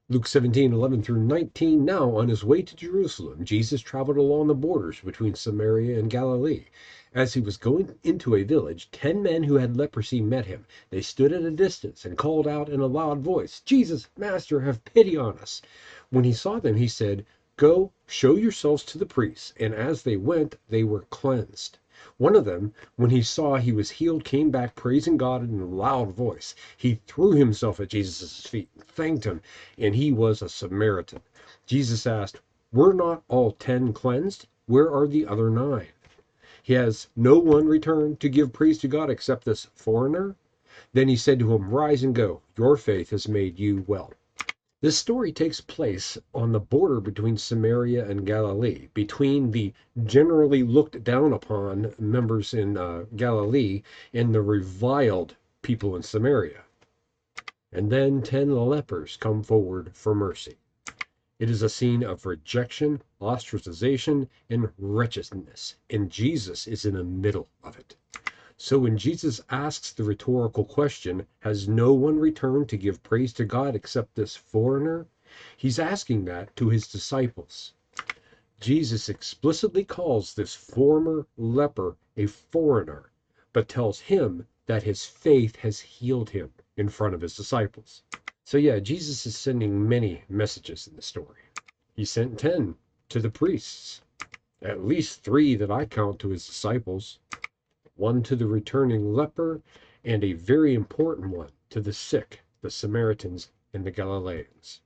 Luke 17:11 through 19. Now, on his way to Jerusalem, Jesus traveled along the borders between Samaria and Galilee. As he was going into a village, 10 men who had leprosy met him. They stood at a distance and called out in a loud voice, Jesus, Master, have pity on us. When he saw them, he said, Go, show yourselves to the priests. And as they went, they were cleansed. One of them, when he saw he was healed, came back praising God in a loud voice. He threw himself at Jesus' feet and thanked him, and he was a Samaritan. Jesus asked, Were not all 10 cleansed? Where are the other 9? Has no one returned to give praise to God except this foreigner? Then he said to him, Rise and go. Your faith has made you well. This story takes place on the border between Samaria and Galilee, between the generally looked down upon members in Galilee and the reviled people in Samaria. And then 10 lepers come forward for mercy. It is a scene of rejection, ostracization, and wretchedness, and Jesus is in the middle of it. So when Jesus asks the rhetorical question, Has no one returned to give praise to God except this foreigner? He's asking that to his disciples. Jesus explicitly calls this former leper a foreigner, but tells him that his faith has healed him in front of his disciples. So yeah, Jesus is sending many messages in the story. He sent 10 to the priests, at least 3 that I count to his disciples, 1 to the returning leper, and a very important one to the sick, the Samaritans and the Galileans,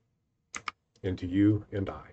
and to you and I.